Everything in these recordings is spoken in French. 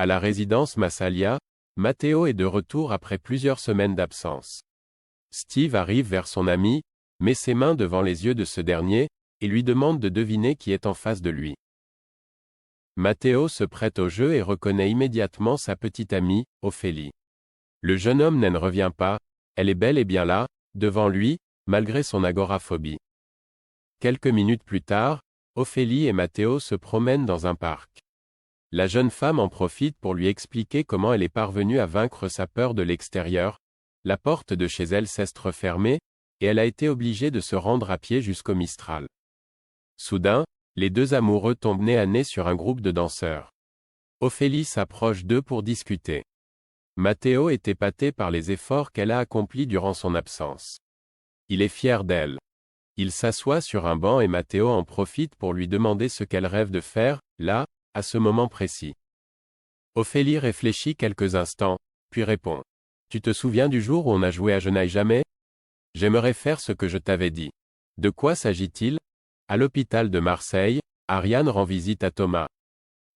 À la résidence Massalia, Matteo est de retour après plusieurs semaines d'absence. Steve arrive vers son ami, met ses mains devant les yeux de ce dernier, et lui demande de deviner qui est en face de lui. Matteo se prête au jeu et reconnaît immédiatement sa petite amie, Ophélie. Le jeune homme n'en revient pas, elle est bel et bien là, devant lui, malgré son agoraphobie. Quelques minutes plus tard, Ophélie et Matteo se promènent dans un parc. La jeune femme en profite pour lui expliquer comment elle est parvenue à vaincre sa peur de l'extérieur. La porte de chez elle s'est refermée, et elle a été obligée de se rendre à pied jusqu'au Mistral. Soudain, les deux amoureux tombent nez à nez sur un groupe de danseurs. Ophélie s'approche d'eux pour discuter. Matteo est épaté par les efforts qu'elle a accomplis durant son absence. Il est fier d'elle. Il s'assoit sur un banc et Matteo en profite pour lui demander ce qu'elle rêve de faire, là, à ce moment précis. Ophélie réfléchit quelques instants, puis répond. « Tu te souviens du jour où on a joué à Je n'aille jamais ? J'aimerais faire ce que je t'avais dit. De quoi s'agit-il ? À l'hôpital de Marseille, Ariane rend visite à Thomas.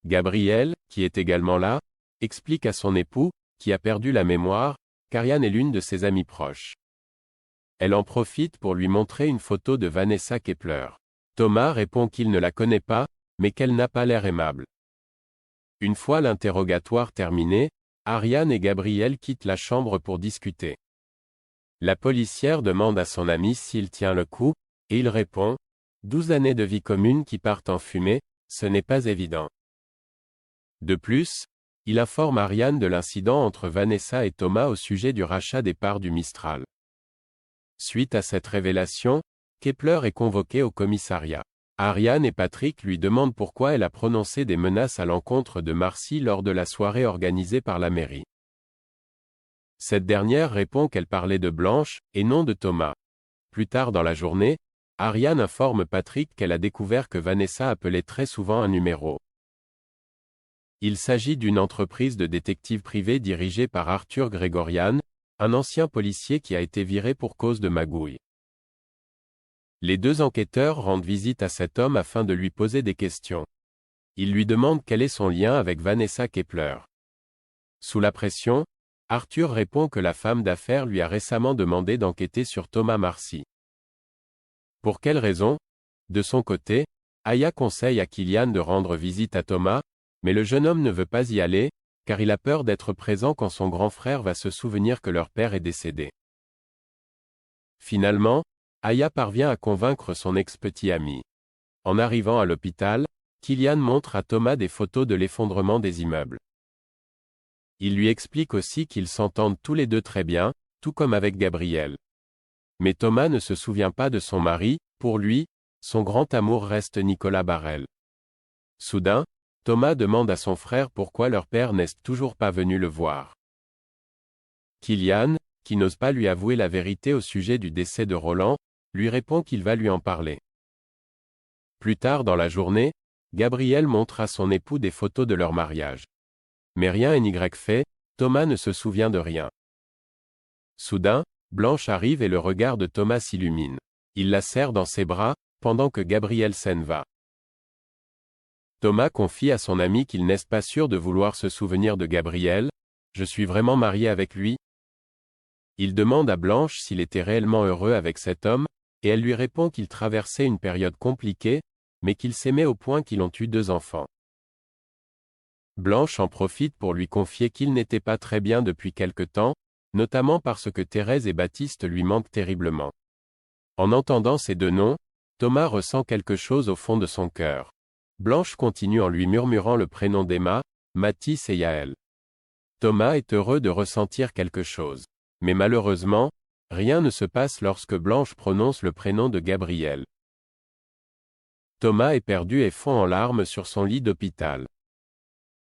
Gabriel, qui est également là, explique à son époux, qui a perdu la mémoire, qu'Ariane est l'une de ses amies proches. Elle en profite pour lui montrer une photo de Vanessa Kepler. Thomas répond qu'il ne la connaît pas, mais qu'elle n'a pas l'air aimable. Une fois l'interrogatoire terminé, Ariane et Gabriel quittent la chambre pour discuter. La policière demande à son ami s'il tient le coup, et il répond « 12 années de vie commune qui partent en fumée, ce n'est pas évident. » De plus, il informe Ariane de l'incident entre Vanessa et Thomas au sujet du rachat des parts du Mistral. Suite à cette révélation, Kepler est convoqué au commissariat. Ariane et Patrick lui demandent pourquoi elle a prononcé des menaces à l'encontre de Marcy lors de la soirée organisée par la mairie. Cette dernière répond qu'elle parlait de Blanche, et non de Thomas. Plus tard dans la journée, Ariane informe Patrick qu'elle a découvert que Vanessa appelait très souvent un numéro. Il s'agit d'une entreprise de détective privé dirigée par Arthur Grégorian, un ancien policier qui a été viré pour cause de magouille. Les deux enquêteurs rendent visite à cet homme afin de lui poser des questions. Ils lui demandent quel est son lien avec Vanessa Kepler. Sous la pression, Arthur répond que la femme d'affaires lui a récemment demandé d'enquêter sur Thomas Marcy. Pour quelle raison ? De son côté, Aya conseille à Kylian de rendre visite à Thomas, mais le jeune homme ne veut pas y aller, car il a peur d'être présent quand son grand frère va se souvenir que leur père est décédé. Finalement, Aya parvient à convaincre son ex-petit ami. En arrivant à l'hôpital, Kylian montre à Thomas des photos de l'effondrement des immeubles. Il lui explique aussi qu'ils s'entendent tous les deux très bien, tout comme avec Gabriel. Mais Thomas ne se souvient pas de son mari, pour lui, son grand amour reste Nicolas Barrel. Soudain, Thomas demande à son frère pourquoi leur père n'est toujours pas venu le voir. Kylian, qui n'ose pas lui avouer la vérité au sujet du décès de Roland, lui répond qu'il va lui en parler. Plus tard dans la journée, Gabriel montre à son époux des photos de leur mariage. Mais rien n'est fait, Thomas ne se souvient de rien. Soudain, Blanche arrive et le regard de Thomas s'illumine. Il la serre dans ses bras, pendant que Gabriel s'en va. Thomas confie à son ami qu'il n'est pas sûr de vouloir se souvenir de Gabriel. « Je suis vraiment marié avec lui ?» Il demande à Blanche s'il était réellement heureux avec cet homme, et elle lui répond qu'il traversait une période compliquée, mais qu'ils s'aimaient au point qu'ils ont eu 2 enfants. Blanche en profite pour lui confier qu'il n'était pas très bien depuis quelque temps, notamment parce que Thérèse et Baptiste lui manquent terriblement. En entendant ces 2 noms, Thomas ressent quelque chose au fond de son cœur. Blanche continue en lui murmurant le prénom d'Emma, Mathis et Yaël. Thomas est heureux de ressentir quelque chose. Mais malheureusement, rien ne se passe lorsque Blanche prononce le prénom de Gabriel. Thomas est perdu et fond en larmes sur son lit d'hôpital.